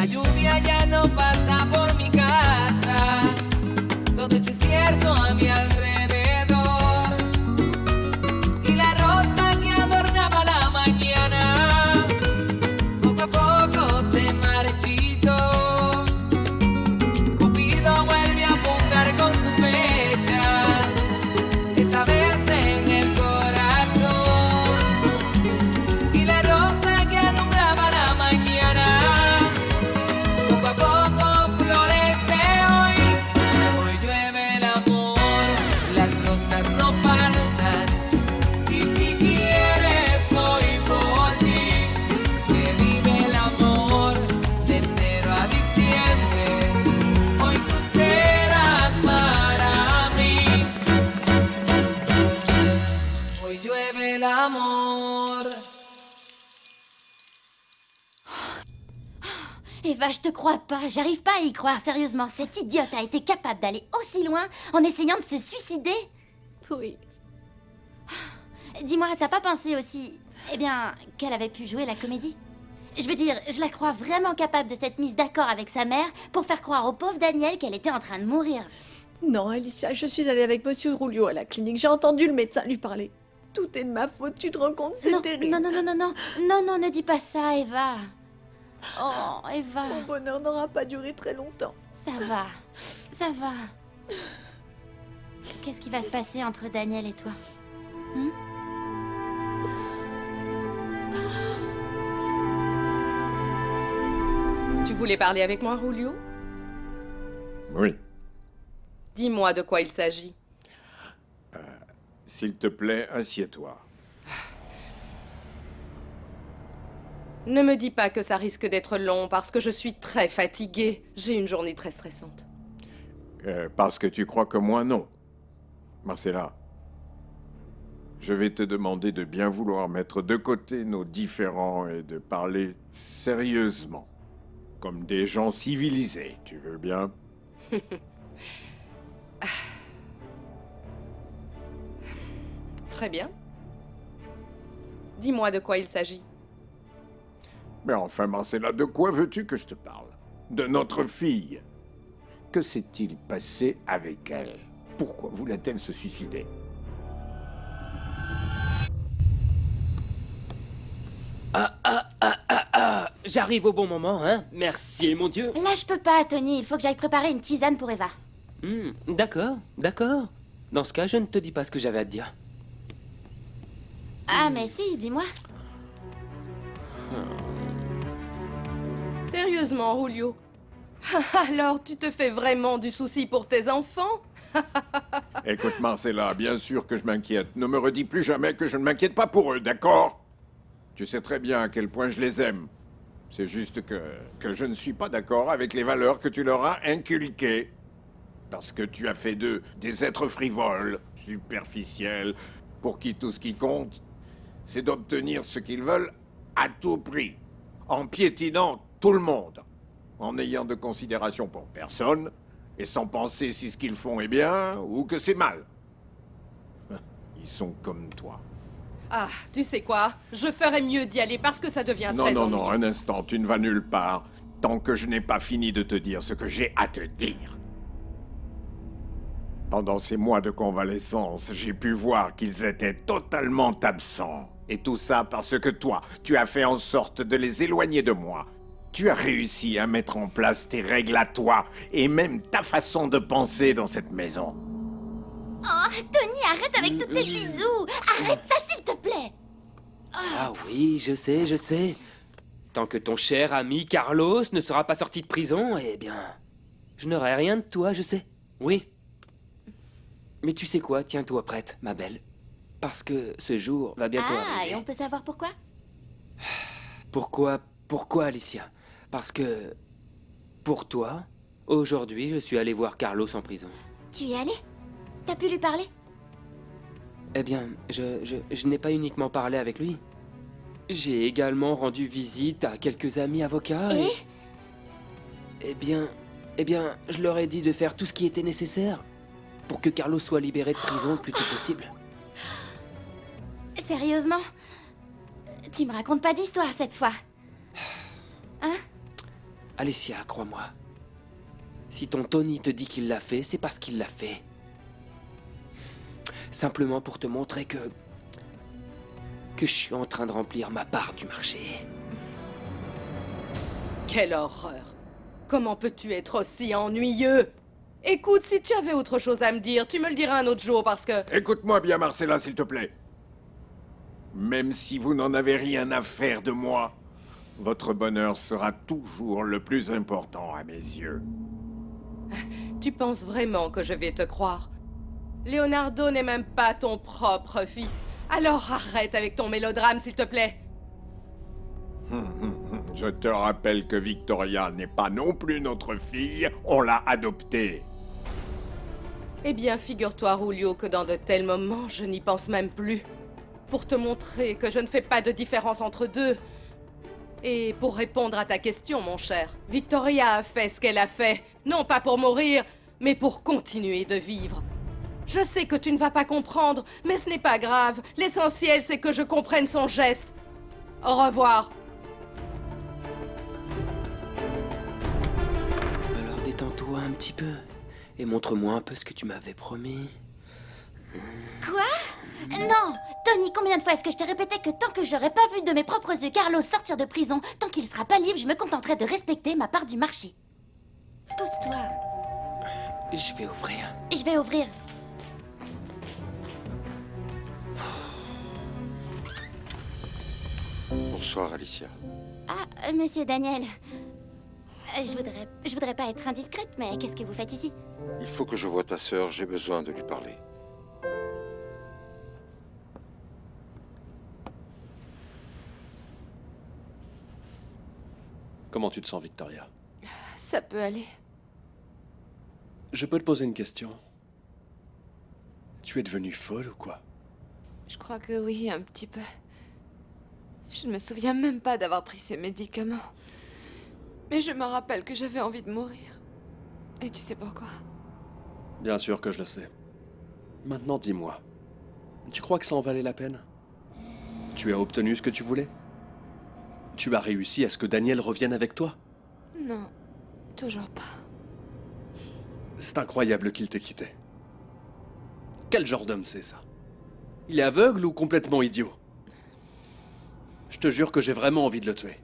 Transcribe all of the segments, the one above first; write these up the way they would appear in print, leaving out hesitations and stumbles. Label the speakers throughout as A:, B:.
A: La lluvia ya no pasa por mi casa. Todo es incierto a mi alrededor. Y la rosa que adornaba la mañana poco a poco se marchitó. Cupido vuelve a apuntar con su flecha, esta vez en el corazón. Y la rosa que alumbraba la mañana poco a poco florece hoy. Hoy llueve el amor, las rosas no faltan. Y si quieres voy por ti, que vive el amor de enero a diciembre. Hoy tú serás para mí. Hoy llueve el amor.
B: Eva, je te crois pas. J'arrive pas à y croire, sérieusement. Cette idiote a été capable d'aller aussi loin en essayant de se suicider.
C: Oui.
B: Dis-moi, t'as pas pensé aussi, eh bien, qu'elle avait pu jouer la comédie? Je veux dire, je la crois vraiment capable de s'être mise d'accord avec sa mère pour faire croire au pauvre Daniel qu'elle était en train de mourir.
C: Non, Alicia, je suis allée avec Monsieur Rouliot à la clinique. J'ai entendu le médecin lui parler. Tout est de ma faute, tu te rends compte? C'est
B: Non,
C: terrible.
B: non, non, non, non, non, non, non, ne dis pas ça, Eva. Oh, Eva,
C: Mon bonheur n'aura pas duré très longtemps.
B: ça va, ça va. Qu'est-ce qui va se passer entre Daniel et toi?
D: Tu voulais parler avec moi, Julio?
E: Oui.
D: Dis-moi de quoi il s'agit.
E: S'il te plaît, assieds-toi.
D: Ne me dis pas que ça risque d'être long parce que je suis très fatiguée. J'ai une journée très stressante.
E: Parce que tu crois que moi, non. Marcella, je vais te demander de bien vouloir mettre de côté nos différends et de parler sérieusement. Comme des gens civilisés, tu veux bien?
D: Très bien. Dis-moi de quoi il s'agit.
E: Mais enfin, Marcella, de quoi veux-tu que je te parle? De notre fille. Que s'est-il passé avec elle? Pourquoi voulait-elle se suicider?
F: J'arrive au bon moment, hein? Merci, mon Dieu.
B: Là, je peux pas, Tony. Il faut que j'aille préparer une tisane pour Eva.
F: D'accord, d'accord. Dans ce cas, je ne te dis pas ce que j'avais à te dire.
B: Ah, mais si, dis-moi.
D: Sérieusement, Julio? Alors, tu te fais vraiment du souci pour tes enfants?
E: Écoute, Marcella, bien sûr que je m'inquiète. Ne me redis plus jamais que je ne m'inquiète pas pour eux, d'accord? Tu sais très bien à quel point je les aime. C'est juste que je ne suis pas d'accord avec les valeurs que tu leur as inculquées. Parce que tu as fait d'eux des êtres frivoles, superficiels, pour qui tout ce qui compte, c'est d'obtenir ce qu'ils veulent à tout prix, en piétinant tout le monde, en n'ayant de considération pour personne, et sans penser si ce qu'ils font est bien ou que c'est mal. Ils sont comme toi.
D: Ah, tu sais quoi? Je ferais mieux d'y aller parce que ça devient
E: Non,
D: très
E: non,
D: ennuyeux.
E: non, un instant, tu ne vas nulle part, tant que je n'ai pas fini de te dire ce que j'ai à te dire. Pendant ces mois de convalescence, j'ai pu voir qu'ils étaient totalement absents. Et tout ça parce que toi, tu as fait en sorte de les éloigner de moi. Tu as réussi à mettre en place tes règles à toi, et même ta façon de penser dans cette maison.
B: Oh, Tony, arrête avec tous tes bisous. Arrête ça, s'il te plaît.
F: Ah oui, je sais, je sais. Tant que ton cher ami Carlos ne sera pas sorti de prison, eh bien, je n'aurai rien de toi, je sais. Oui. Mais tu sais quoi, tiens-toi prête, ma belle. Parce que ce jour va bientôt
B: Ah,
F: arriver.
B: et on peut savoir pourquoi?
F: Pourquoi, Alicia? Parce que, pour toi, aujourd'hui, je suis allé voir Carlos en prison.
B: Tu y es allé? T'as pu lui parler?
F: Eh bien, je n'ai pas uniquement parlé avec lui. J'ai également rendu visite à quelques amis avocats
B: Et?
F: Eh bien, je leur ai dit de faire tout ce qui était nécessaire pour que Carlos soit libéré de prison le plus tôt possible. Alicia, crois-moi. Si ton Tony te dit qu'il l'a fait, c'est parce qu'il l'a fait. Simplement pour te montrer que je suis en train de remplir ma part du marché.
D: Quelle horreur! Comment peux-tu être aussi ennuyeux? Écoute, si tu avais autre chose à me dire, tu me le diras un autre jour parce que...
E: Écoute-moi bien, Marcella, s'il te plaît. Même si vous n'en avez rien à faire de moi, votre bonheur sera toujours le plus important à mes yeux.
D: Tu penses vraiment que je vais te croire? Leonardo n'est même pas ton propre fils. Alors arrête avec ton mélodrame, s'il te plaît.
E: Je te rappelle que Victoria n'est pas non plus notre fille, on l'a adoptée.
D: Eh bien, figure-toi, Julio, que dans de tels moments, je n'y pense même plus. Pour te montrer que je ne fais pas de différence entre deux. Et pour répondre à ta question, mon cher, Victoria a fait ce qu'elle a fait, non pas pour mourir, mais pour continuer de vivre. Je sais que tu ne vas pas comprendre, mais ce n'est pas grave. L'essentiel, c'est que je comprenne son geste. Au revoir.
F: Alors détends-toi un petit peu et montre-moi un peu ce que tu m'avais promis.
B: Quoi? Non! Tony, combien de fois est-ce que je t'ai répété que tant que j'aurais pas vu de mes propres yeux Carlos sortir de prison, tant qu'il sera pas libre, je me contenterai de respecter ma part du marché. Pousse-toi.
F: Je vais ouvrir.
B: Je vais ouvrir.
G: Bonsoir, Alicia.
B: Ah, monsieur Daniel. Je voudrais pas être indiscrète, mais qu'est-ce que vous faites ici?
G: Il faut que je voie ta sœur, j'ai besoin de lui parler.
H: Comment tu te sens, Victoria?
C: Ça peut aller.
H: Je peux te poser une question? Tu es devenue folle ou quoi?
C: Je crois que oui, un petit peu. Je ne me souviens même pas d'avoir pris ces médicaments. Mais je me rappelle que j'avais envie de mourir. Et tu sais pourquoi?
H: Bien sûr que je le sais. Maintenant, dis-moi. Tu crois que ça en valait la peine? Tu as obtenu ce que tu voulais? Tu as réussi à ce que Daniel revienne avec toi?
C: Non, toujours pas.
H: C'est incroyable qu'il t'ait quitté. Quel genre d'homme c'est ça? Il est aveugle ou complètement idiot? Je te jure que j'ai vraiment envie de le tuer.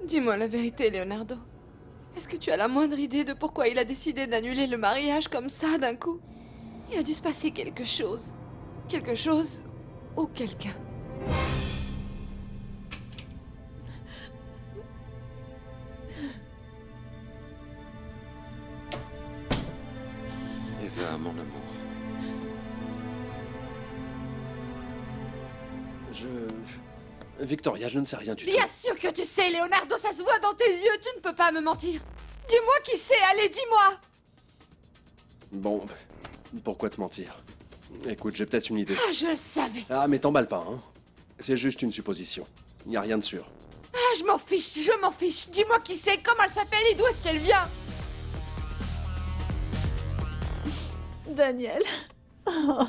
C: Dis-moi la vérité, Leonardo. Est-ce que tu as la moindre idée de pourquoi il a décidé d'annuler le mariage comme ça d'un coup? Il a dû se passer quelque chose. Quelque chose ou quelqu'un.
G: Eva, mon amour.
H: Victoria, je ne sais rien du tout.
C: Bien sûr que tu sais, Leonardo, ça se voit dans tes yeux, tu ne peux pas me mentir. Dis-moi qui c'est, allez, dis-moi.
H: Bon, pourquoi te mentir? Écoute, j'ai peut-être une idée.
C: Ah, je le savais.
H: Ah, mais t'emballe pas, hein. C'est juste une supposition. Il n'y a rien de sûr.
C: Ah, je m'en fiche. Dis-moi qui c'est, comment elle s'appelle et d'où est-ce qu'elle vient.
I: Daniel. Oh.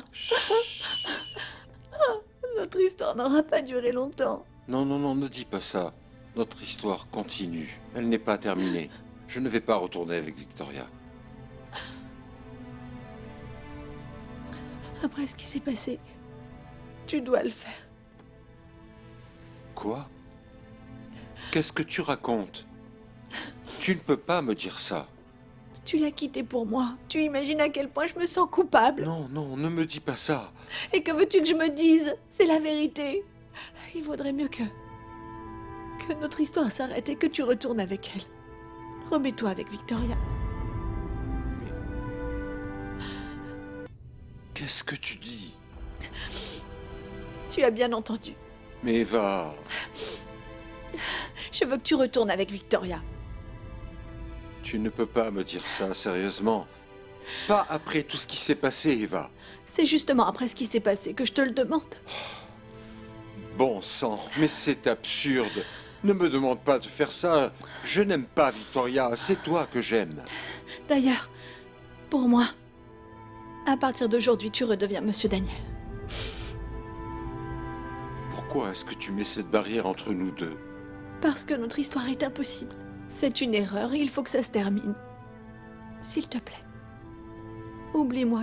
I: Notre histoire n'aura pas duré longtemps.
G: Non, non, non, ne dis pas ça. Notre histoire continue. Elle n'est pas terminée. Je ne vais pas retourner avec Victoria.
I: Après ce qui s'est passé, tu dois le faire.
G: Quoi? Qu'est-ce que tu racontes? Tu ne peux pas me dire ça.
I: Tu l'as quitté pour moi. Tu imagines à quel point je me sens coupable.
G: Non, non, ne me dis pas ça.
I: Et que veux-tu que je me dise? C'est la vérité. Il vaudrait mieux que notre histoire s'arrête et que tu retournes avec elle. Remets-toi avec Victoria.
G: Qu'est-ce que tu dis?
I: Tu as bien entendu.
G: Mais Eva...
I: Je veux que tu retournes avec Victoria.
G: Tu ne peux pas me dire ça, sérieusement. Pas après tout ce qui s'est passé, Eva.
I: C'est justement après ce qui s'est passé que je te le demande.
G: Bon sang, mais c'est absurde. Ne me demande pas de faire ça. Je n'aime pas Victoria, c'est toi que j'aime.
I: D'ailleurs, pour moi, à partir d'aujourd'hui, tu redeviens Monsieur Daniel.
G: Pourquoi est-ce que tu mets cette barrière entre nous deux?
I: Parce que notre histoire est impossible. C'est une erreur, il faut que ça se termine. S'il te plaît. Oublie-moi,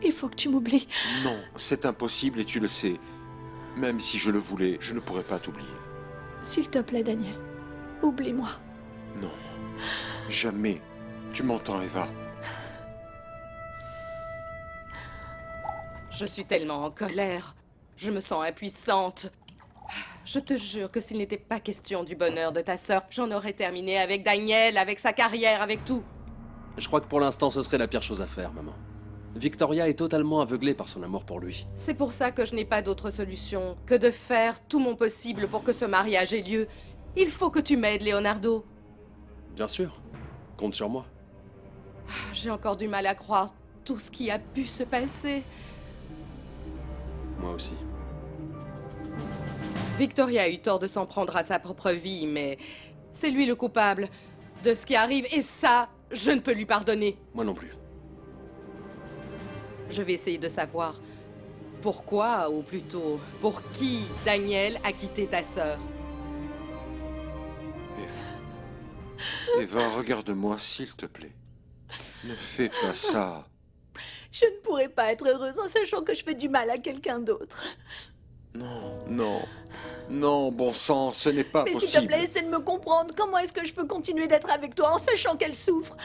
I: il faut que tu m'oublies.
G: Non, c'est impossible et tu le sais. Même si je le voulais, je ne pourrais pas t'oublier.
I: S'il te plaît, Daniel, oublie-moi.
G: Non, jamais. Tu m'entends, Eva?
D: Je suis tellement en colère. Je me sens impuissante. Je te jure que s'il n'était pas question du bonheur de ta sœur, j'en aurais terminé avec Daniel, avec sa carrière, avec tout.
H: Je crois que pour l'instant, ce serait la pire chose à faire, maman. Victoria est totalement aveuglée par son amour pour lui.
D: C'est pour ça que je n'ai pas d'autre solution que de faire tout mon possible pour que ce mariage ait lieu. Il faut que tu m'aides, Leonardo.
H: Bien sûr. Compte sur moi.
D: J'ai encore du mal à croire tout ce qui a pu se passer.
H: Moi aussi.
D: Victoria a eu tort de s'en prendre à sa propre vie, mais c'est lui le coupable de ce qui arrive, et ça, je ne peux lui pardonner.
H: Moi non plus.
D: Je vais essayer de savoir pourquoi, ou plutôt, pour qui Daniel a quitté ta sœur.
G: Eva, regarde-moi, s'il te plaît. Ne fais pas ça.
I: Je ne pourrais pas être heureuse en sachant que je fais du mal à quelqu'un d'autre.
G: Non, non. Non, bon sang, ce n'est pas
I: Mais
G: possible.
I: s'il te plaît, essaie de me comprendre. Comment est-ce que je peux continuer d'être avec toi en sachant qu'elle souffre?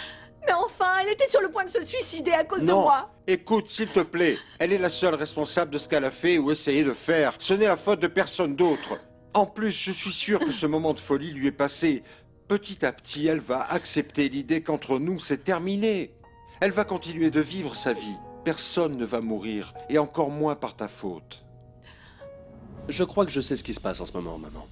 I: Mais enfin, elle était sur le point de se suicider à cause de
G: Non,
I: moi.
G: écoute, s'il te plaît. Elle est la seule responsable de ce qu'elle a fait ou essayé de faire. Ce n'est la faute de personne d'autre. En plus, je suis sûr que ce moment de folie lui est passé. Petit à petit, elle va accepter l'idée qu'entre nous, c'est terminé. Elle va continuer de vivre sa vie. Personne ne va mourir, et encore moins par ta faute.
H: Je crois que je sais ce qui se passe en ce moment, maman.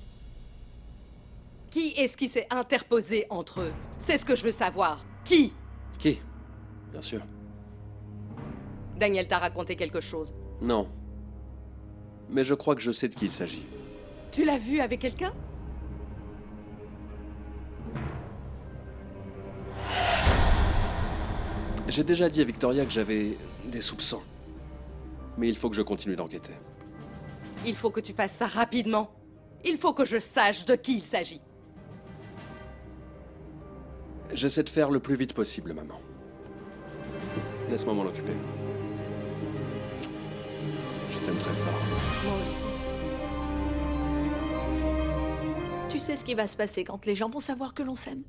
D: Qui est-ce qui s'est interposé entre eux? C'est ce que je veux savoir. Qui?
H: Qui? Bien sûr.
D: Daniel t'a raconté quelque chose.
H: Non. Mais je crois que je sais de qui il s'agit.
D: Tu l'as vu avec quelqu'un?
H: J'ai déjà dit à Victoria que j'avais des soupçons. Mais il faut que je continue d'enquêter.
D: Il faut que tu fasses ça rapidement. Il faut que je sache de qui il s'agit.
H: J'essaie de faire le plus vite possible, maman. Laisse-moi m'en occuper. Je t'aime très fort.
D: Moi aussi.
I: Tu sais ce qui va se passer quand les gens vont savoir que l'on s'aime?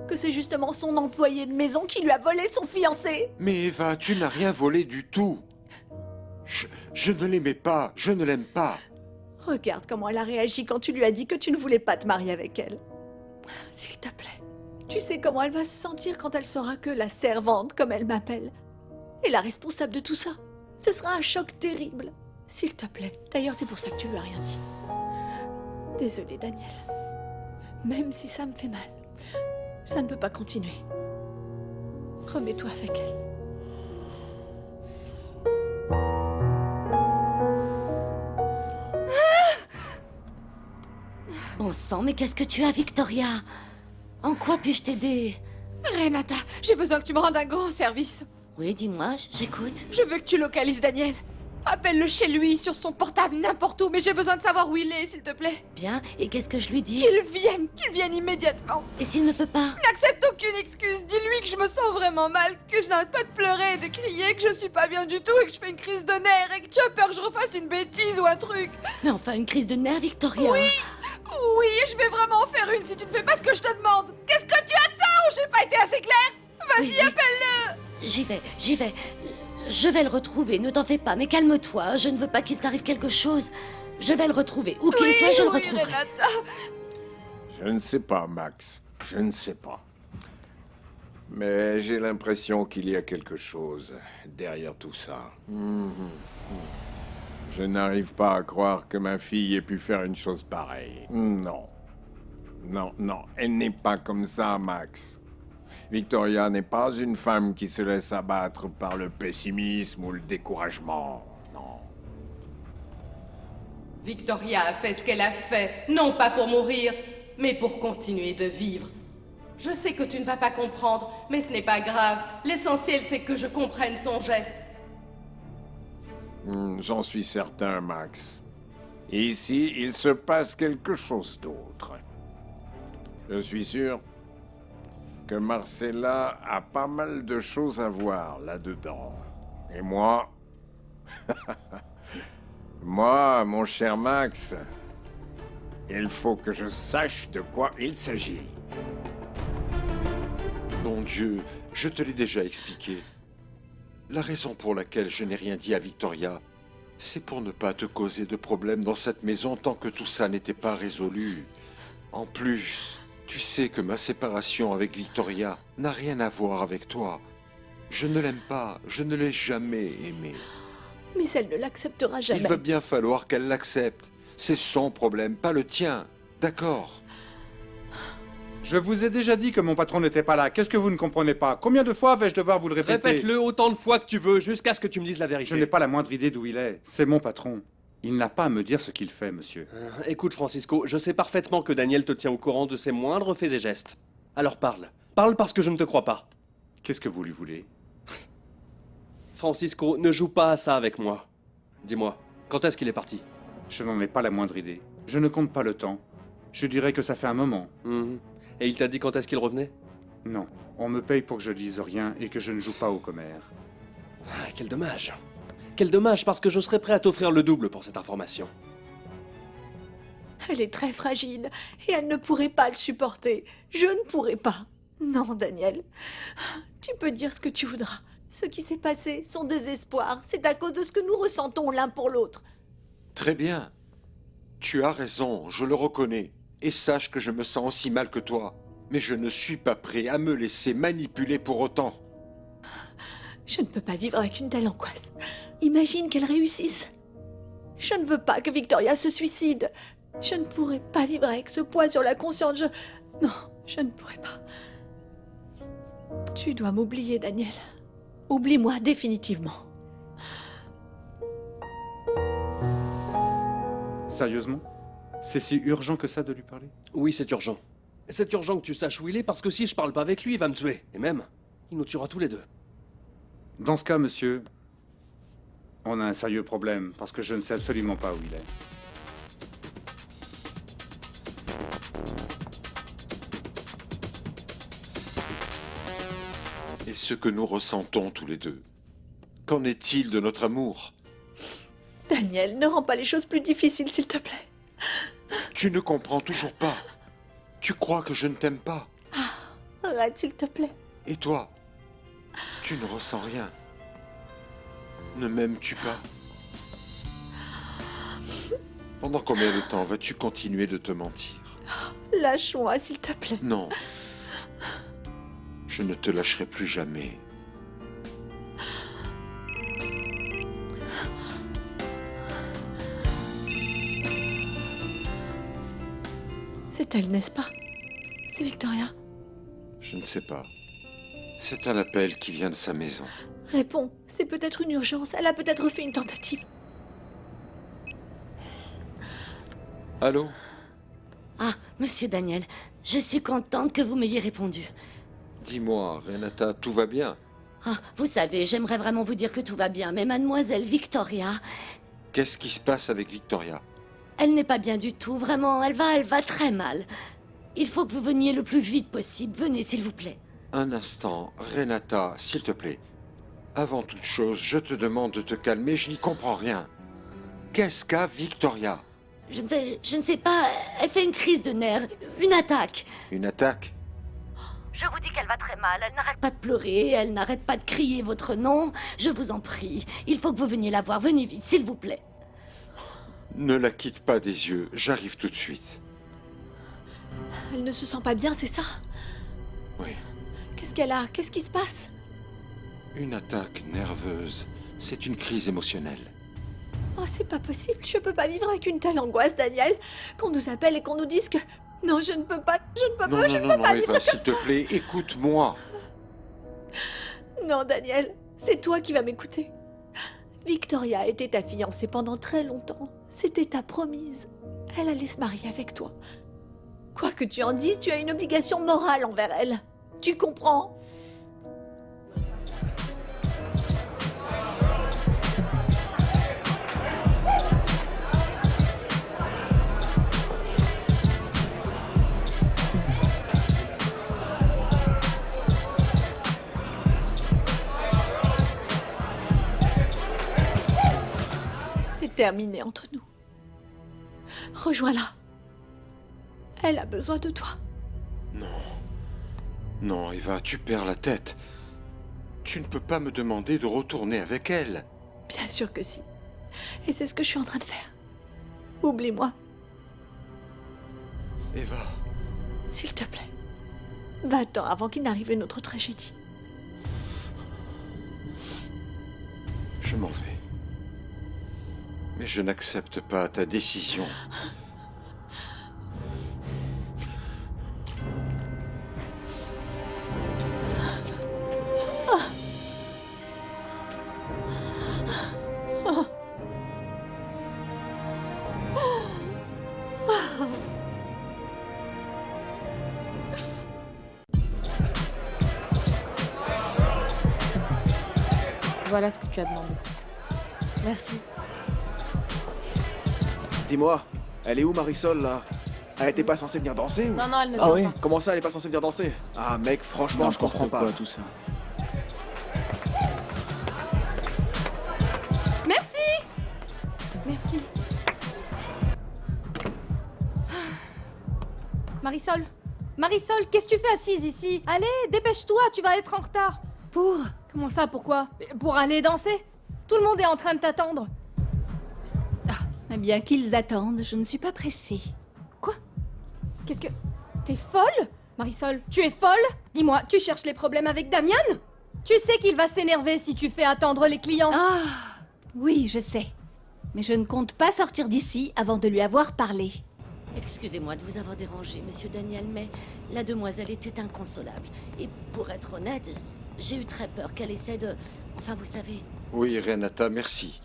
I: Que c'est justement son employé de maison qui lui a volé son fiancé?
G: Mais Eva, tu n'as rien volé du tout. Je ne l'aimais pas, je ne l'aime pas.
I: Regarde comment elle a réagi quand tu lui as dit que tu ne voulais pas te marier avec elle. S'il te plaît. Tu sais comment elle va se sentir quand elle saura que la servante, comme elle m'appelle, est la responsable de tout ça. Ce sera un choc terrible. S'il te plaît. D'ailleurs, c'est pour ça que tu lui as rien dit. Désolée, Daniel. Même si ça me fait mal, ça ne peut pas continuer. Remets-toi avec elle.
B: Bon sang, mais qu'est-ce que tu as, Victoria? En quoi puis-je t'aider?
C: Renata, j'ai besoin que tu me rendes un grand service.
B: Oui, dis-moi, j'écoute.
C: Je veux que tu localises Daniel. Appelle-le chez lui, sur son portable, n'importe où, mais j'ai besoin de savoir où il est, s'il te plaît.
B: Bien, et qu'est-ce que je lui dis?
C: Qu'il vienne immédiatement.
B: Et s'il ne peut pas?
C: N'accepte aucune excuse. Dis-lui que je me sens vraiment mal, que je n'arrête pas de pleurer et de crier, que je suis pas bien du tout et que je fais une crise de nerfs et que tu as peur que je refasse une bêtise ou un truc.
B: Mais enfin, une crise de nerfs, Victoria?
C: Oui, et je vais vraiment en faire une si tu ne fais pas ce que je te demande. Qu'est-ce que tu attends? J'ai pas été assez claire? Vas-y,
B: Oui.
C: appelle-le.
B: J'y vais. Je vais le retrouver, ne t'en fais pas, mais calme-toi, je ne veux pas qu'il t'arrive quelque chose. Je vais le retrouver, où qu'il soit, je le retrouverai.
C: Renata.
E: Je ne sais pas, Max. Je ne sais pas. Mais j'ai l'impression qu'il y a quelque chose derrière tout ça. Je n'arrive pas à croire que ma fille ait pu faire une chose pareille. Non. Non, non, elle n'est pas comme ça, Max. Victoria n'est pas une femme qui se laisse abattre par le pessimisme ou le découragement. Non.
D: Victoria a fait ce qu'elle a fait, non pas pour mourir, mais pour continuer de vivre. Je sais que tu ne vas pas comprendre, mais ce n'est pas grave. L'essentiel, c'est que je comprenne son geste.
E: J'en suis certain, Max. Ici, il se passe quelque chose d'autre. Je suis sûr que Marcella a pas mal de choses à voir là-dedans. Et moi... moi, mon cher Max, il faut que je sache de quoi il s'agit.
G: Bon Dieu, je te l'ai déjà expliqué. La raison pour laquelle je n'ai rien dit à Victoria, c'est pour ne pas te causer de problèmes dans cette maison tant que tout ça n'était pas résolu. En plus, tu sais que ma séparation avec Victoria n'a rien à voir avec toi. Je ne l'aime pas, je ne l'ai jamais aimée.
I: Mais elle ne l'acceptera jamais.
G: Il va bien falloir qu'elle l'accepte. C'est son problème, pas le tien. D'accord?
J: Je vous ai déjà dit que mon patron n'était pas là. Qu'est-ce que vous ne comprenez pas? Combien de fois vais-je devoir vous le répéter?
H: Répète-le autant de fois que tu veux, jusqu'à ce que tu me dises la vérité.
J: Je n'ai pas la moindre idée d'où il est. C'est mon patron. Il n'a pas à me dire ce qu'il fait, monsieur.
H: Écoute, Francisco, je sais parfaitement que Daniel te tient au courant de ses moindres faits et gestes. Alors parle. Parle parce que je ne te crois pas.
J: Qu'est-ce que vous lui voulez?
H: Francisco, ne joue pas à ça avec moi. Dis-moi, quand est-ce qu'il est parti?
J: Je n'en ai pas la moindre idée. Je ne compte pas le temps. Je dirais que ça fait un moment.
H: Et il t'a dit quand est-ce qu'il revenait?
J: Non. On me paye pour que je dise rien et que je ne joue pas au commère.
H: Ah, quel dommage. Quel dommage, parce que je serais prêt à t'offrir le double pour cette information.
I: Elle est très fragile et elle ne pourrait pas le supporter. Je ne pourrais pas. Non, Daniel. Tu peux dire ce que tu voudras. Ce qui s'est passé, son désespoir, c'est à cause de ce que nous ressentons l'un pour l'autre.
G: Très bien. Tu as raison, je le reconnais. Et sache que je me sens aussi mal que toi. Mais je ne suis pas prêt à me laisser manipuler pour autant.
I: Je ne peux pas vivre avec une telle angoisse. Imagine qu'elle réussisse. Je ne veux pas que Victoria se suicide. Je ne pourrais pas vivre avec ce poids sur la conscience. Non, je ne pourrais pas. Tu dois m'oublier, Daniel. Oublie-moi définitivement.
J: Sérieusement? C'est si urgent que ça de lui parler?
H: Oui, c'est urgent. C'est urgent que tu saches où il est, parce que si je parle pas avec lui, il va me tuer. Et même, il nous tuera tous les deux.
J: Dans ce cas, monsieur, on a un sérieux problème, parce que je ne sais absolument pas où il est.
G: Et ce que nous ressentons tous les deux. Qu'en est-il de notre amour?
I: Daniel, ne rends pas les choses plus difficiles, s'il te plaît.
G: Tu ne comprends toujours pas. Tu crois que je ne t'aime pas.
I: Arrête, s'il te plaît.
G: Et toi? Tu ne ressens rien. Ne m'aimes-tu pas? Pendant combien de temps vas-tu continuer de te mentir?
I: Lâche-moi, s'il te plaît.
G: Non. Je ne te lâcherai plus jamais.
I: C'est elle, n'est-ce pas? C'est Victoria.
G: Je ne sais pas. C'est un appel qui vient de sa maison.
I: Réponds, c'est peut-être une urgence. Elle a peut-être fait une tentative.
G: Allô?
K: Ah, monsieur Daniel, je suis contente que vous m'ayez répondu.
G: Dis-moi, Renata, tout va bien?
K: Ah, vous savez, j'aimerais vraiment vous dire que tout va bien, mais mademoiselle Victoria,
G: Qu'est-ce qui se passe avec Victoria?
K: elle n'est pas bien du tout, vraiment, elle va très mal. Il faut que vous veniez le plus vite possible. Venez, s'il vous plaît.
G: Un instant, Renata, s'il te plaît. Avant toute chose, je te demande de te calmer, je n'y comprends rien. Qu'est-ce qu'a Victoria?
K: Je ne sais pas, elle fait une crise de nerfs, une attaque.
G: Une attaque?
K: Je vous dis qu'elle va très mal, elle n'arrête pas de pleurer, elle n'arrête pas de crier votre nom. Je vous en prie, il faut que vous veniez la voir, venez vite, s'il vous plaît.
G: Ne la quitte pas des yeux, j'arrive tout de suite.
I: Elle ne se sent pas bien, c'est ça?
G: Oui,
I: Qu'est-ce qu'elle a? Qu'est-ce qui se passe?
G: une attaque nerveuse. C'est une crise émotionnelle.
I: Oh, c'est pas possible. Je peux pas vivre avec une telle angoisse, Daniel. Qu'on nous appelle et qu'on nous dise que... Non, je ne peux pas. Je ne peux
G: Non,
I: pas.
G: non,
I: Je ne
G: non,
I: peux pas
G: non,
I: vivre
G: Eva, s'il te plaît, écoute-moi.
I: Non, Daniel. C'est toi qui vas m'écouter. Victoria était ta fiancée pendant très longtemps. C'était ta promise. Elle allait se marier avec toi. Quoi que tu en dises, tu as une obligation morale envers elle. Tu comprends? terminé entre nous. Rejoins-la. Elle a besoin de toi.
G: Non. Non, Eva, tu perds la tête. Tu ne peux pas me demander de retourner avec elle.
I: Bien sûr que si. Et c'est ce que je suis en train de faire. Oublie-moi,
G: Eva,
I: s'il te plaît. Va-t'en avant qu'il n'arrive une autre tragédie.
G: je m'en vais. Mais je n'accepte pas ta décision.
L: Voilà ce que tu as demandé.
I: Merci.
M: Dis-moi, elle est où Marisol là? Elle était pas censée venir danser ou...
L: Non, non, elle ne
M: Ah
L: vient
M: oui?
L: pas.
M: Comment ça, elle est pas censée venir danser? Ah mec, franchement, je comprends pas.
N: tout ça.
C: Merci. Merci. Marisol. Marisol, qu'est-ce que tu fais assise ici? Allez, dépêche-toi, tu vas être en retard.
K: Pour?
C: Comment ça, pourquoi? Pour aller danser? Tout le monde est en train de t'attendre.
K: Eh bien, qu'ils attendent, je ne suis pas pressée.
C: Quoi? Qu'est-ce que... T'es folle? Marisol, tu es folle? Dis-moi, tu cherches les problèmes avec Damian? Tu sais qu'il va s'énerver si tu fais attendre les clients.
K: Ah, oui, je sais. Mais je ne compte pas sortir d'ici avant de lui avoir parlé. Excusez-moi de vous avoir dérangé, monsieur Daniel, mais la demoiselle était inconsolable. Et pour être honnête, j'ai eu très peur qu'elle essaie de... Enfin, vous savez...
G: Oui, Renata, merci.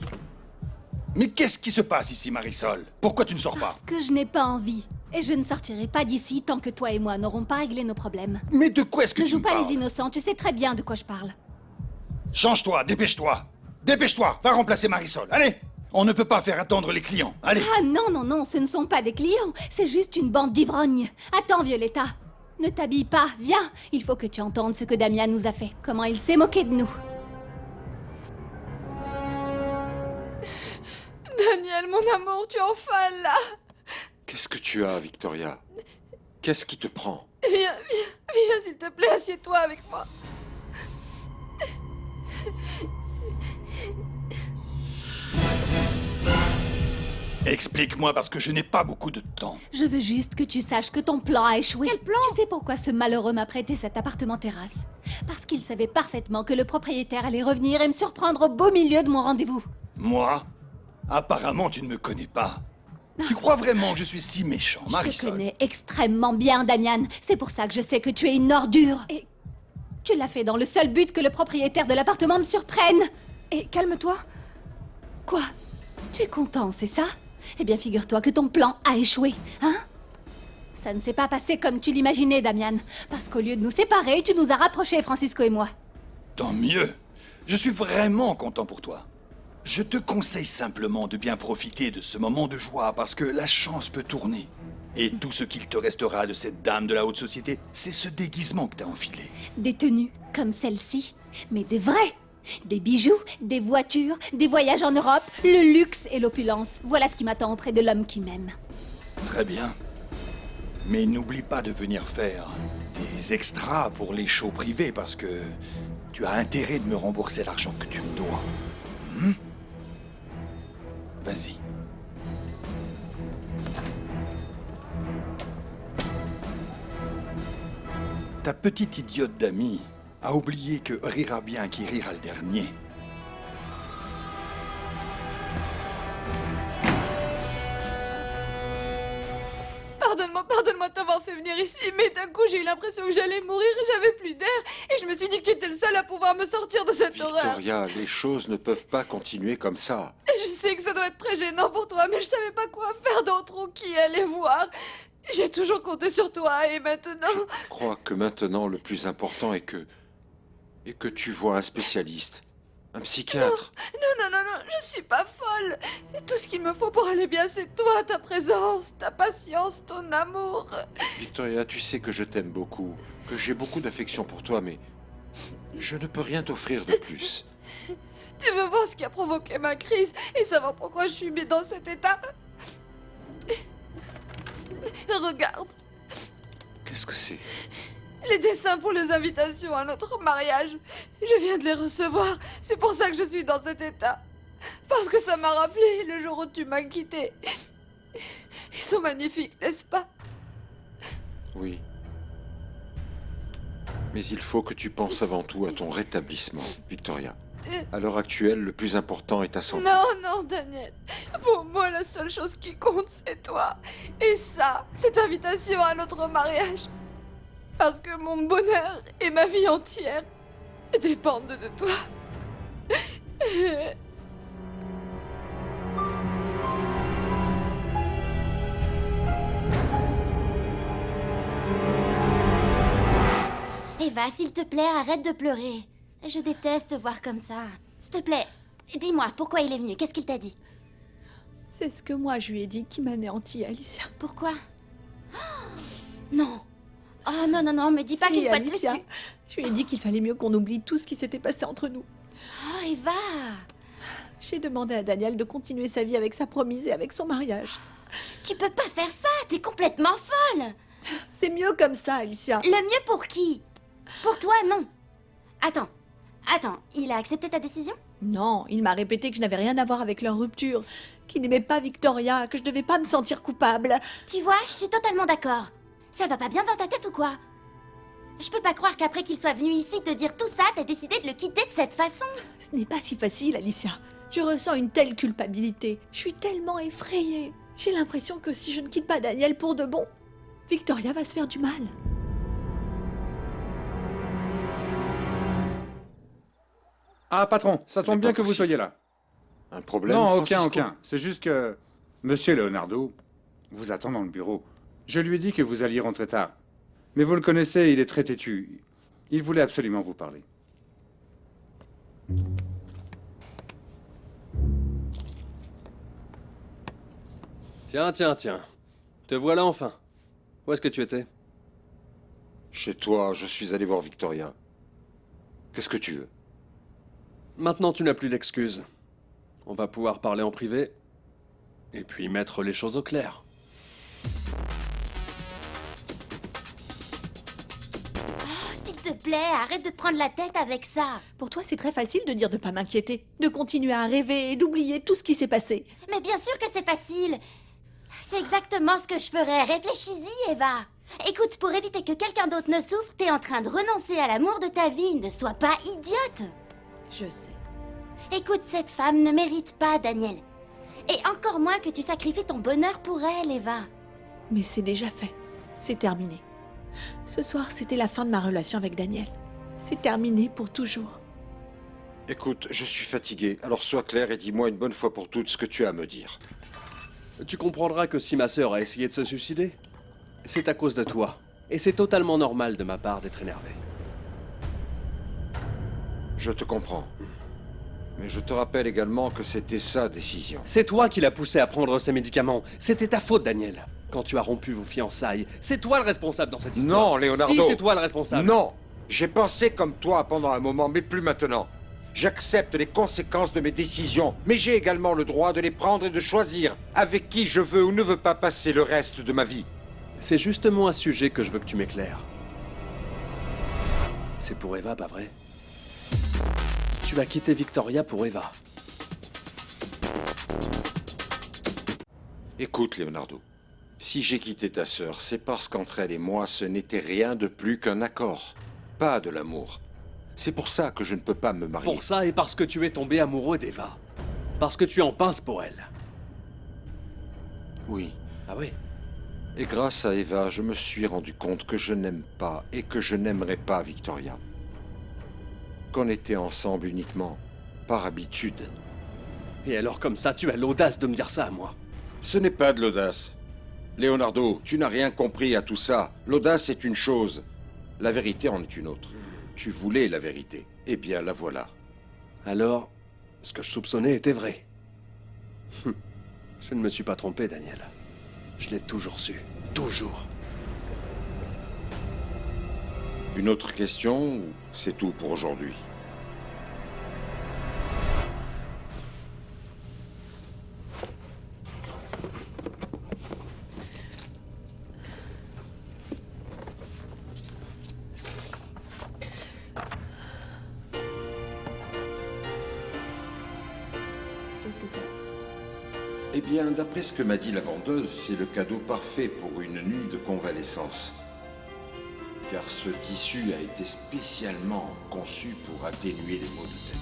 N: Mais qu'est-ce qui se passe ici, Marisol? Pourquoi tu ne sors pas?
K: Parce que je n'ai pas envie. Et je ne sortirai pas d'ici tant que toi et moi n'aurons pas réglé nos problèmes.
N: Mais de quoi est-ce que
K: Ne
N: tu
K: joue
N: me
K: pas
N: parles?
K: les innocents, tu sais très bien de quoi je parle.
N: Change-toi, dépêche-toi. Dépêche-toi, va remplacer Marisol. Allez! On ne peut pas faire attendre les clients. Allez!
K: Ah non, non, non, ce ne sont pas des clients. C'est juste une bande d'ivrognes. Attends, Violetta. Ne t'habille pas, viens. Il faut que tu entendes ce que Damian nous a fait. Comment il s'est moqué de nous.
C: Daniel, mon amour, tu es enfin là.
G: Qu'est-ce que tu as, Victoria? Qu'est-ce qui te prend?
C: Viens, s'il te plaît, assieds-toi avec moi.
N: Explique-moi parce que je n'ai pas beaucoup de temps.
K: Je veux juste que tu saches que ton plan a échoué.
C: Quel plan?
K: Tu sais pourquoi ce malheureux m'a prêté cet appartement terrasse? Parce qu'il savait parfaitement que le propriétaire allait revenir et me surprendre au beau milieu de mon rendez-vous.
N: Moi? Apparemment, tu ne me connais pas. Tu crois vraiment que je suis si méchant,
K: Je te
N: Marisol?
K: connais extrêmement bien, Damian. C'est pour ça que je sais que tu es une ordure. Et tu l'as fait dans le seul but que le propriétaire de l'appartement me surprenne.
C: Et calme-toi.
K: Quoi? Tu es content, c'est ça? Eh bien, figure-toi que ton plan a échoué, hein? Ça ne s'est pas passé comme tu l'imaginais, Damian. Parce qu'au lieu de nous séparer, tu nous as rapprochés, Francisco et moi.
N: Tant mieux. Je suis vraiment content pour toi. Je te conseille simplement de bien profiter de ce moment de joie parce que la chance peut tourner. Et tout ce qu'il te restera de cette dame de la haute société, c'est ce déguisement que t'as enfilé.
K: Des tenues comme celle-ci, mais des vraies. Des bijoux, des voitures, des voyages en Europe, le luxe et l'opulence. Voilà ce qui m'attend auprès de l'homme qui m'aime.
N: Très bien. Mais n'oublie pas de venir faire des extras pour les shows privés parce que tu as intérêt de me rembourser l'argent que tu me dois. Vas-y. Ta petite idiote d'amie a oublié que rira bien qui rira le dernier.
C: Pardonne-moi de t'avoir fait venir ici, mais d'un coup j'ai eu l'impression que j'allais mourir et j'avais plus d'air, et je me suis dit que tu étais le seul à pouvoir me sortir de cette horreur.
G: Victoria, les choses ne peuvent pas continuer comme ça.
C: Je sais que ça doit être très gênant pour toi, mais je savais pas quoi faire d'autre ou qui aller voir. J'ai toujours compté sur toi, et maintenant...
G: Je crois que maintenant, le plus important est que tu vois un spécialiste, un psychiatre.
C: Non, je suis pas folle. Tout ce qu'il me faut pour aller bien, c'est toi, ta présence, ta patience, ton amour.
G: Victoria, tu sais que je t'aime beaucoup, que j'ai beaucoup d'affection pour toi, mais je ne peux rien t'offrir de plus.
C: Tu veux voir ce qui a provoqué ma crise et savoir pourquoi je suis mis dans cet état? Regarde.
G: Qu'est-ce que c'est?
C: Les dessins pour les invitations à notre mariage. Je viens de les recevoir. C'est pour ça que je suis dans cet état. Parce que ça m'a rappelé le jour où tu m'as quitté. Ils sont magnifiques, n'est-ce pas?
G: Oui. Mais il faut que tu penses avant tout à ton rétablissement, Victoria. À l'heure actuelle, le plus important est ta santé.
C: Non, non, Daniel. Pour moi, la seule chose qui compte, c'est toi. Et ça, cette invitation à notre mariage. Parce que mon bonheur et ma vie entière dépendent de toi.
B: Eva, s'il te plaît, arrête de pleurer. Je déteste te voir comme ça. S'il te plaît, dis-moi, pourquoi il est venu? Qu'est-ce qu'il t'a dit?
I: C'est ce que moi je lui ai dit qui m'anéantit, Alicia.
B: Pourquoi? Oh, non. Oh non, non, non, me dis pas
I: Si,
B: qu'une fois de plus
I: Alicia,
B: tu...
I: je lui ai dit qu'il fallait mieux qu'on oublie tout ce qui s'était passé entre nous.
B: Oh, Eva!
I: J'ai demandé à Daniel de continuer sa vie avec sa promise et avec son mariage.
B: Tu peux pas faire ça, t'es complètement folle!
I: C'est mieux comme ça, Alicia.
B: Le mieux pour qui? Pour toi, non. Attends, il a accepté ta décision?
I: Non, il m'a répété que je n'avais rien à voir avec leur rupture, qu'il n'aimait pas Victoria, que je devais pas me sentir coupable.
B: Tu vois, je suis totalement d'accord. Ça va pas bien dans ta tête ou quoi? Je peux pas croire qu'après qu'il soit venu ici te dire tout ça, t'as décidé de le quitter de cette façon.
I: Ce n'est pas si facile, Alicia. Je ressens une telle culpabilité. Je suis tellement effrayée. J'ai l'impression que si je ne quitte pas Daniel pour de bon, Victoria va se faire du mal.
J: Ah, patron, ça tombe bien que vous soyez là.
G: Un problème,
J: Non,
G: Francisco?
J: aucun. C'est juste que Monsieur Leonardo vous attend dans le bureau. Je lui ai dit que vous alliez rentrer tard. Mais vous le connaissez, il est très têtu. Il voulait absolument vous parler.
H: Tiens. Te voilà enfin. Où est-ce que tu étais?
G: Chez toi, je suis allé voir Victoria. Qu'est-ce que tu veux?
H: Maintenant, tu n'as plus d'excuses. On va pouvoir parler en privé. Et puis mettre les choses au clair.
B: S'il te plaît, arrête de te prendre la tête avec ça.
I: Pour toi, c'est très facile de dire de pas m'inquiéter, de continuer à rêver et d'oublier tout ce qui s'est passé.
B: Mais bien sûr que c'est facile. C'est exactement ce que je ferais. Réfléchis-y, Eva. Écoute, pour éviter que quelqu'un d'autre ne souffre, t'es en train de renoncer à l'amour de ta vie. Ne sois pas idiote.
I: Je sais.
B: Écoute, cette femme ne mérite pas Daniel. Et encore moins que tu sacrifies ton bonheur pour elle, Eva.
I: Mais c'est déjà fait. C'est terminé. Ce soir, c'était la fin de ma relation avec Daniel. C'est terminé pour toujours.
G: Écoute, je suis fatigué, alors sois clair et dis-moi une bonne fois pour toutes ce que tu as à me dire.
H: Tu comprendras que si ma sœur a essayé de se suicider, c'est à cause de toi. Et c'est totalement normal de ma part d'être énervé.
G: Je te comprends. Mais je te rappelle également que c'était sa décision.
H: C'est toi qui l'as poussé à prendre ses médicaments. C'était ta faute, Daniel. Quand tu as rompu vos fiançailles, c'est toi le responsable dans cette histoire.
G: Non, Leonardo.
H: Si, c'est toi le responsable.
G: Non. J'ai pensé comme toi pendant un moment, mais plus maintenant. J'accepte les conséquences de mes décisions, mais j'ai également le droit de les prendre et de choisir avec qui je veux ou ne veux pas passer le reste de ma vie.
H: C'est justement un sujet que je veux que tu m'éclaires. C'est pour Eva, pas vrai? Tu as quitté Victoria pour Eva.
G: Écoute, Leonardo. Si j'ai quitté ta sœur, c'est parce qu'entre elle et moi, ce n'était rien de plus qu'un accord. Pas de l'amour. C'est pour ça que je ne peux pas me marier.
H: Pour ça et parce que tu es tombé amoureux d'Eva. Parce que tu en pinces pour elle.
G: Oui.
H: Ah oui?
G: Et grâce à Eva, je me suis rendu compte que je n'aime pas et que je n'aimerais pas Victoria. Qu'on était ensemble uniquement par habitude.
H: Et alors comme ça, tu as l'audace de me dire ça à moi?
G: Ce n'est pas de l'audace. Leonardo, tu n'as rien compris à tout ça. L'audace est une chose. La vérité en est une autre. Tu voulais la vérité. Eh bien, la voilà.
H: Alors, ce que je soupçonnais était vrai. Je ne me suis pas trompé, Daniel. Je l'ai toujours su. Toujours.
G: Une autre question ou c'est tout pour aujourd'hui?
I: Qu'est-ce que c'est?
G: Eh bien, d'après ce que m'a dit la vendeuse, c'est le cadeau parfait pour une nuit de convalescence. Car ce tissu a été spécialement conçu pour atténuer les maux de tête.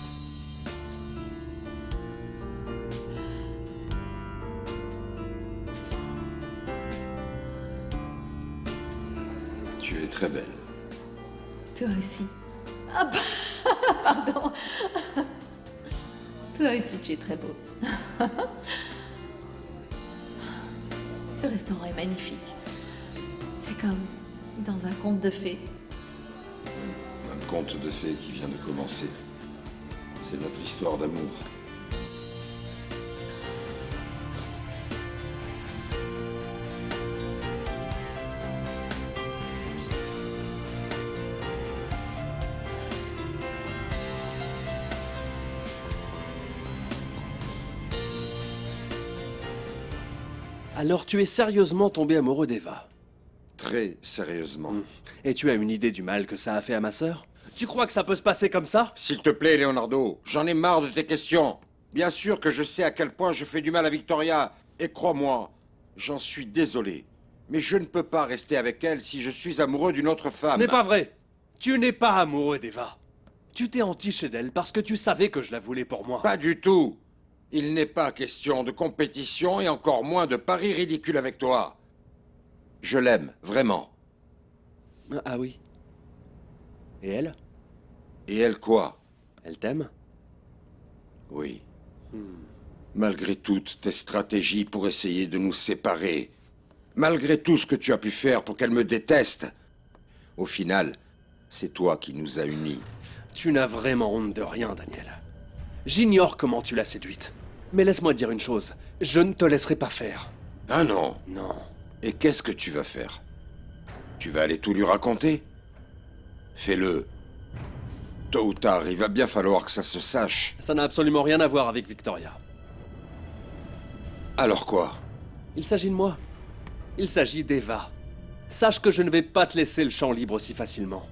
G: Tu es très belle.
I: Toi aussi. Ah, pardon. Toi aussi, tu es très beau. Ce restaurant est magnifique. C'est comme dans un conte de fées.
G: Un conte de fées qui vient de commencer. C'est notre histoire d'amour.
H: Alors tu es sérieusement tombé amoureux d'Eva?
G: Très sérieusement.
H: Et tu as une idée du mal que ça a fait à ma sœur? Tu crois que ça peut se passer comme ça?
G: S'il te plaît, Leonardo, j'en ai marre de tes questions. Bien sûr que je sais à quel point je fais du mal à Victoria. Et crois-moi, j'en suis désolé. Mais je ne peux pas rester avec elle si je suis amoureux d'une autre femme.
H: Ce n'est pas vrai. Tu n'es pas amoureux d'Eva. Tu t'es entiché d'elle parce que tu savais que je la voulais pour moi.
G: Pas du tout. Il n'est pas question de compétition et encore moins de paris ridicules avec toi. Je l'aime, vraiment.
H: Ah oui. Et elle?
G: Et elle quoi?
H: Elle t'aime?
G: Oui. Malgré toutes tes stratégies pour essayer de nous séparer, malgré tout ce que tu as pu faire pour qu'elle me déteste, au final, c'est toi qui nous as unis.
H: Tu n'as vraiment honte de rien, Daniel. J'ignore comment tu l'as séduite. Mais laisse-moi dire une chose, je ne te laisserai pas faire.
G: Ah non?
H: Non.
G: Et qu'est-ce que tu vas faire? Tu vas aller tout lui raconter? Fais-le. Tôt ou tard, il va bien falloir que ça se sache.
H: Ça n'a absolument rien à voir avec Victoria.
G: Alors quoi?
H: Il s'agit de moi. Il s'agit d'Eva. Sache que je ne vais pas te laisser le champ libre si facilement.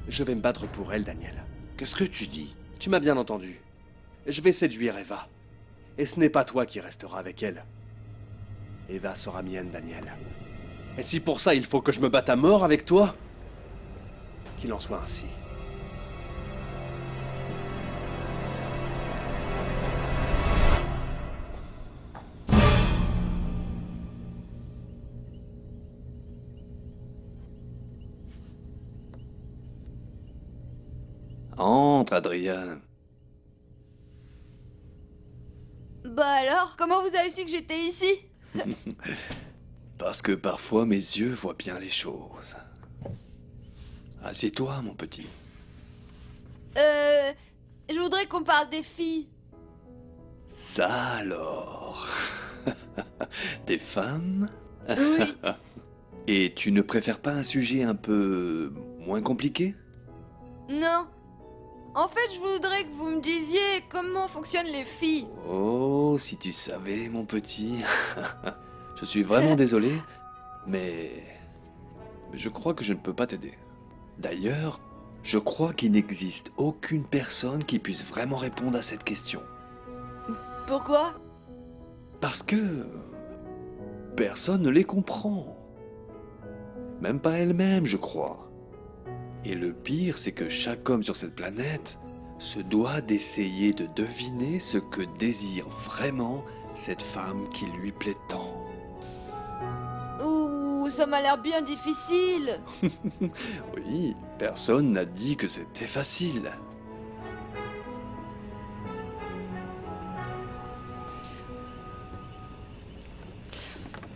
H: Je vais me battre pour elle, Daniel.
G: Qu'est-ce que tu dis?
H: Tu m'as bien entendu. Je vais séduire Eva. Et ce n'est pas toi qui resteras avec elle. Eva sera mienne, Daniel. Et si pour ça il faut que je me batte à mort avec toi, qu'il en soit ainsi.
N: Entre, Adrien.
C: Bah alors, comment vous avez su que j'étais ici?
N: Parce que parfois mes yeux voient bien les choses. Assieds-toi, mon petit.
C: Je voudrais qu'on parle des filles.
N: Ça alors. Des femmes?
C: Oui.
N: Et tu ne préfères pas un sujet un peu moins compliqué?
C: Non. En fait, je voudrais que vous me disiez comment fonctionnent les filles.
N: Oh, si tu savais, mon petit. Je suis vraiment désolé, mais je crois que je ne peux pas t'aider. D'ailleurs, je crois qu'il n'existe aucune personne qui puisse vraiment répondre à cette question.
C: Pourquoi?
N: Parce que personne ne les comprend. Même pas elles-mêmes, je crois. Et le pire, c'est que chaque homme sur cette planète se doit d'essayer de deviner ce que désire vraiment cette femme qui lui plaît tant.
C: Ouh, ça m'a l'air bien difficile.
N: Oui, personne n'a dit que c'était facile.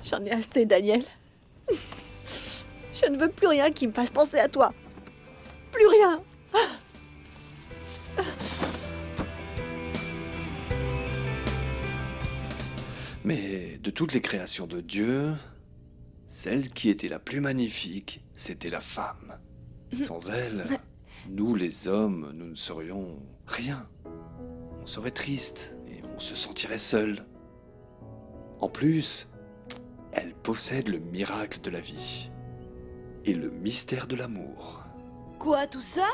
I: J'en ai assez, Daniel. Je ne veux plus rien qui me fasse penser à toi. Plus rien.
N: Mais de toutes les créations de Dieu, celle qui était la plus magnifique, c'était la femme. Sans elle, nous les hommes, nous ne serions rien. On serait triste et on se sentirait seul. En plus, elle possède le miracle de la vie et le mystère de l'amour.
C: Quoi, tout ça?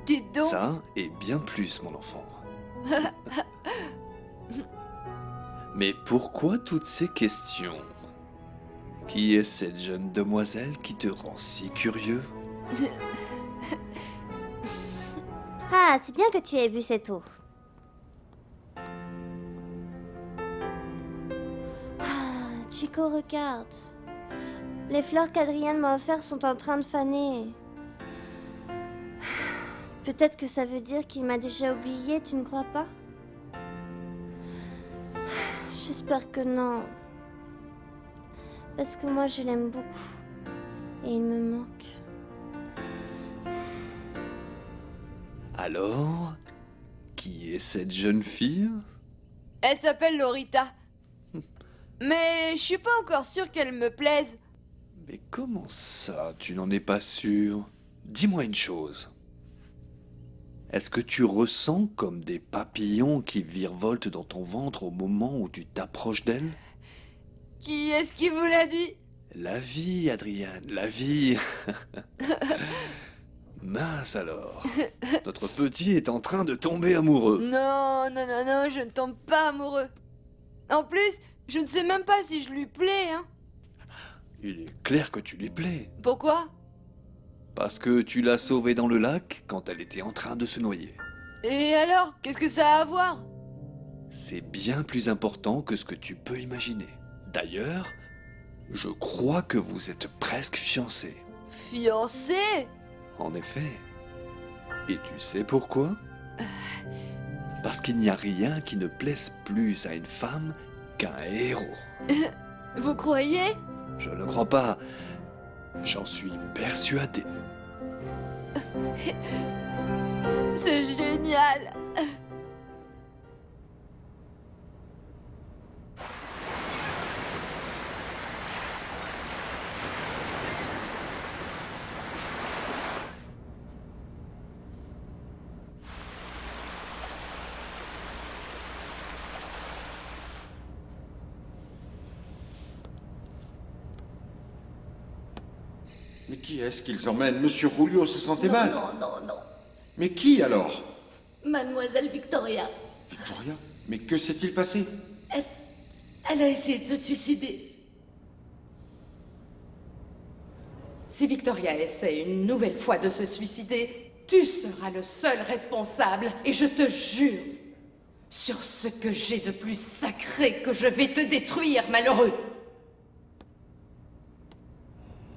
C: Dites donc.
N: Ça et bien plus, mon enfant.
O: Mais pourquoi toutes ces questions? Qui est cette jeune demoiselle qui te rend si curieux?
P: Ah, c'est bien que tu aies bu cette eau. Ah, Chico, regarde. Les fleurs qu'Adrienne m'a offertes sont en train de faner. Peut-être que ça veut dire qu'il m'a déjà oublié, tu ne crois pas? J'espère que non. Parce que moi, je l'aime beaucoup. Et il me manque.
O: Alors, qui est cette jeune fille?
C: Elle s'appelle Lorita. Mais je suis pas encore sûre qu'elle me plaise.
O: Mais comment ça, tu n'en es pas sûr? Dis-moi une chose. Est-ce que tu ressens comme des papillons qui virevoltent dans ton ventre au moment où tu t'approches d'elle?
C: Qui est-ce qui vous l'a dit?
O: La vie, Adriane, la vie. Mince alors. Notre petit est en train de tomber amoureux.
C: Non, non, non, non, je ne tombe pas amoureux. En plus, je ne sais même pas si je lui plais, hein.
O: Il est clair que tu lui plais.
C: Pourquoi?
O: Parce que tu l'as sauvée dans le lac quand elle était en train de se noyer.
C: Et alors, qu'est-ce que ça a à voir?
O: C'est bien plus important que ce que tu peux imaginer. D'ailleurs, je crois que vous êtes presque fiancés.
C: Fiancé?
O: En effet. Et tu sais pourquoi? Parce qu'il n'y a rien qui ne plaise plus à une femme qu'un héros.
C: Vous croyez?
O: Je ne crois pas. J'en suis persuadé.
C: C'est génial!
G: Mais qui est-ce qu'ils emmènent? Monsieur Julio se sentait mal.
K: Non, non, non.
G: Mais qui alors?
K: Mademoiselle Victoria.
G: Victoria? Mais que s'est-il passé?
K: Elle a essayé de se suicider.
D: Si Victoria essaie une nouvelle fois de se suicider, tu seras le seul responsable et je te jure, sur ce que j'ai de plus sacré, que je vais te détruire, malheureux.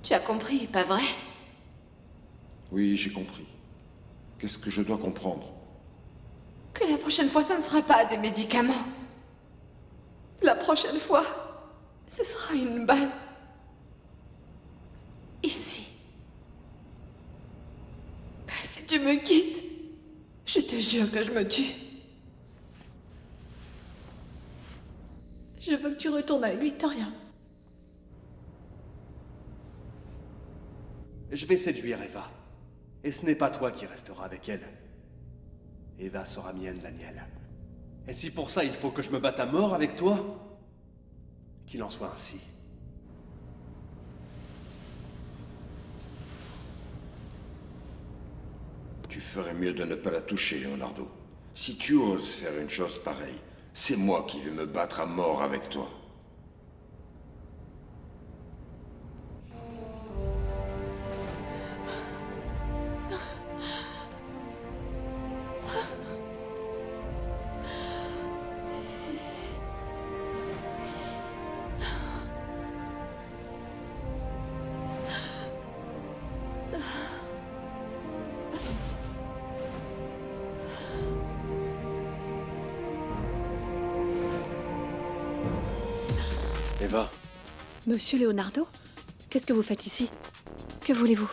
C: Tu as compris, pas vrai?
G: Oui, j'ai compris. Qu'est-ce que je dois comprendre?
C: Que la prochaine fois, ça ne sera pas des médicaments. La prochaine fois, ce sera une balle. Ici. Si tu me quittes, je te jure que je me tue.
I: Je veux que tu retournes avec Victoria.
H: Je vais séduire Eva. Et ce n'est pas toi qui resteras avec elle. Eva sera mienne, Daniel. Et si pour ça il faut que je me batte à mort avec toi, qu'il en soit ainsi.
E: Tu ferais mieux de ne pas la toucher, Leonardo. Si tu oses faire une chose pareille, c'est moi qui vais me battre à mort avec toi.
H: Eva.
I: Monsieur Leonardo, qu'est-ce que vous faites ici? Que voulez-vous?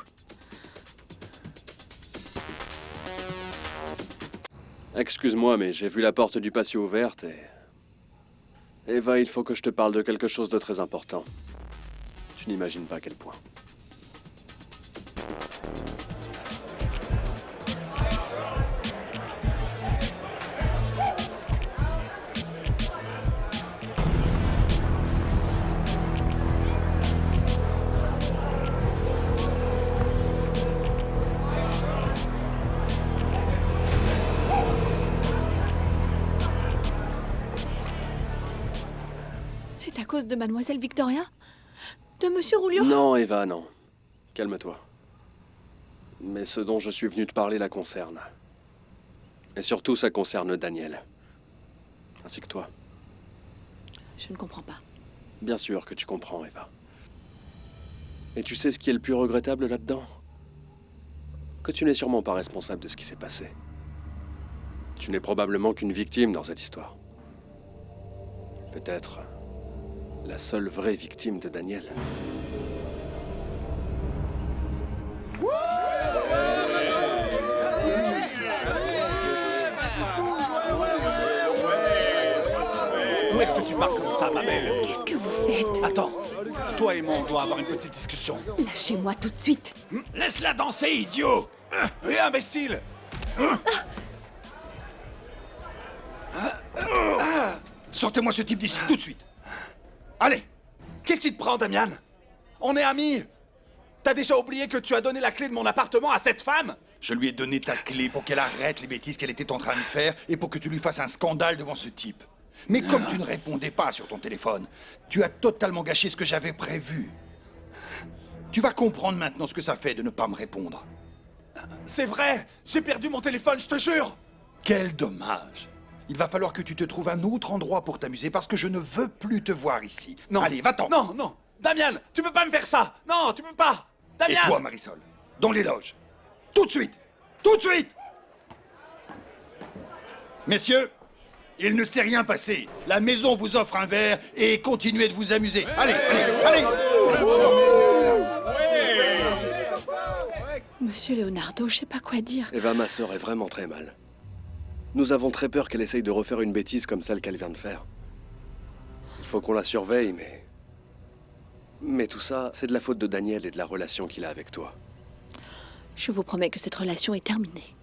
H: Excuse-moi, mais j'ai vu la porte du patio ouverte et... Eva, il faut que je te parle de quelque chose de très important. Tu n'imagines pas à quel point.
I: cause de Mademoiselle Victoria? De Monsieur Rulio?
H: Non, Eva, non. Calme-toi. Mais ce dont je suis venu te parler la concerne. Et surtout, ça concerne Daniel. Ainsi que toi.
I: Je ne comprends pas.
H: Bien sûr que tu comprends, Eva. Et tu sais ce qui est le plus regrettable là-dedans? Que tu n'es sûrement pas responsable de ce qui s'est passé. Tu n'es probablement qu'une victime dans cette histoire. Peut-être la seule vraie victime de Daniel.
Q: Où est-ce que tu parles comme ça, ma belle?
K: Qu'est-ce que vous faites?
Q: Attends, toi et moi, on doit avoir une petite discussion.
K: Lâchez-moi tout de suite.
Q: Laisse-la danser, idiot! Et imbécile! Sortez-moi ce type d'ici, tout de suite! Allez! Qu'est-ce qui te prend, Damian? On est amis! T'as déjà oublié que tu as donné la clé de mon appartement à cette femme? Je lui ai donné ta clé pour qu'elle arrête les bêtises qu'elle était en train de faire et pour que tu lui fasses un scandale devant ce type. Mais comme tu ne répondais pas sur ton téléphone, tu as totalement gâché ce que j'avais prévu. Tu vas comprendre maintenant ce que ça fait de ne pas me répondre. C'est vrai! J'ai perdu mon téléphone, je te jure! Quel dommage! Il va falloir que tu te trouves un autre endroit pour t'amuser parce que je ne veux plus te voir ici. Non. Allez, va-t'en! Non, non! Damian, tu peux pas me faire ça! Non, tu peux pas! Damian! Et toi, Marisol, dans les loges. Tout de suite! Tout de suite! Messieurs, il ne s'est rien passé. La maison vous offre un verre et continuez de vous amuser. Allez, allez, allez!
I: Monsieur Leonardo, je sais pas quoi dire.
H: Eva, ma sœur est vraiment très mal. Nous avons très peur qu'elle essaye de refaire une bêtise comme celle qu'elle vient de faire. Il faut qu'on la surveille, mais... Mais tout ça, c'est de la faute de Daniel et de la relation qu'il a avec toi.
I: Je vous promets que cette relation est terminée.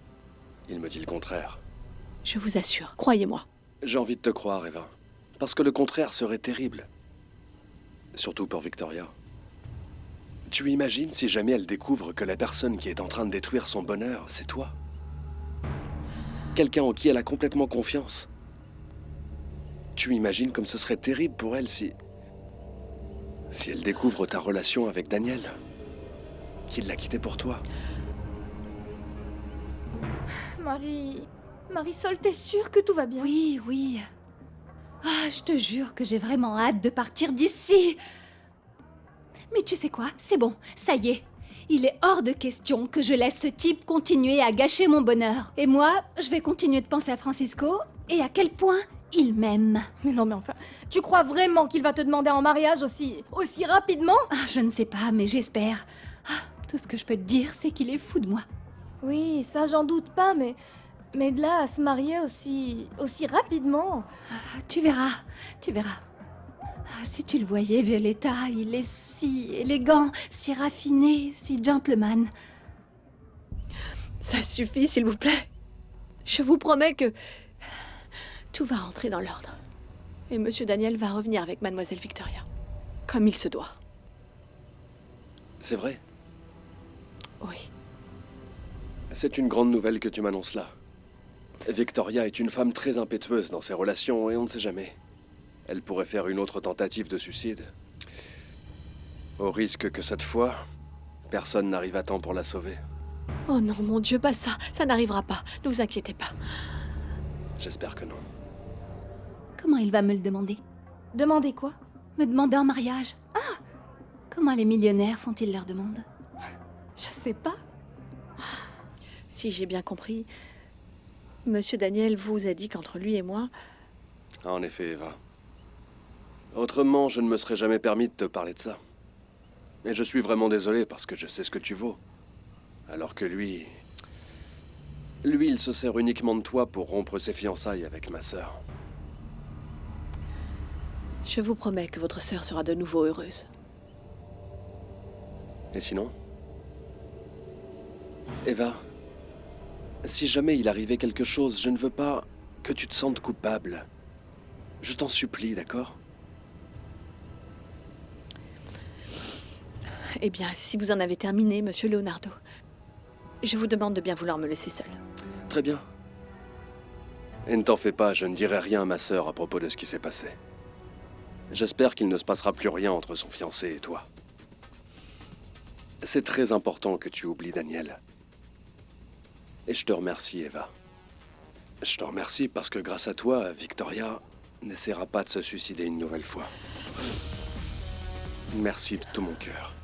H: Il me dit le contraire.
I: Je vous assure, croyez-moi.
H: J'ai envie de te croire, Eva. Parce que le contraire serait terrible. Surtout pour Victoria. Tu imagines si jamais elle découvre que la personne qui est en train de détruire son bonheur, c'est toi? Quelqu'un en qui elle a complètement confiance. Tu imagines comme ce serait terrible pour elle si elle découvre ta relation avec Daniel, qu'il l'a quitté pour toi.
K: Marisol, t'es sûre que tout va bien? Oui, oui. Ah, je te jure que j'ai vraiment hâte de partir d'ici. Mais tu sais quoi? C'est bon, ça y est. Il est hors de question que je laisse ce type continuer à gâcher mon bonheur. Et moi, je vais continuer de penser à Francisco et à quel point il m'aime.
R: Mais non, mais enfin, tu crois vraiment qu'il va te demander en mariage aussi rapidement?
K: Ah, je ne sais pas, mais j'espère. Ah, tout ce que je peux te dire, c'est qu'il est fou de moi.
R: Oui, ça j'en doute pas, mais de là à se marier aussi rapidement...
K: Ah, tu verras, tu verras. Ah, si tu le voyais, Violetta, il est si élégant, si raffiné, si gentleman.
I: Ça suffit, s'il vous plaît. Je vous promets que tout va rentrer dans l'ordre. Et Monsieur Daniel va revenir avec Mademoiselle Victoria. Comme il se doit.
H: C'est vrai?
I: Oui.
H: C'est une grande nouvelle que tu m'annonces là. Victoria est une femme très impétueuse dans ses relations et on ne sait jamais. Elle pourrait faire une autre tentative de suicide. Au risque que cette fois, personne n'arrive à temps pour la sauver.
I: Oh non, mon Dieu, pas ça. Ça n'arrivera pas. Ne vous inquiétez pas.
H: J'espère que non.
K: Comment il va me le demander?
R: Demander quoi?
K: Me demander en mariage. Ah! Comment les millionnaires font-ils leur demande?
R: Je sais pas.
I: Si j'ai bien compris, Monsieur Daniel vous a dit qu'entre lui et moi...
H: En effet, Eva. Autrement, je ne me serais jamais permis de te parler de ça. Et je suis vraiment désolé parce que je sais ce que tu vaux. Alors que lui, il se sert uniquement de toi pour rompre ses fiançailles avec ma sœur.
I: Je vous promets que votre sœur sera de nouveau heureuse.
H: Et sinon? Eva, si jamais il arrivait quelque chose, je ne veux pas que tu te sentes coupable. Je t'en supplie, d'accord?
I: Eh bien, si vous en avez terminé, Monsieur Leonardo, je vous demande de bien vouloir me laisser seule.
H: Très bien. Et ne t'en fais pas, je ne dirai rien à ma sœur à propos de ce qui s'est passé. J'espère qu'il ne se passera plus rien entre son fiancé et toi. C'est très important que tu oublies Daniel. Et je te remercie, Eva. Je te remercie parce que grâce à toi, Victoria n'essaiera pas de se suicider une nouvelle fois. Merci de tout mon cœur.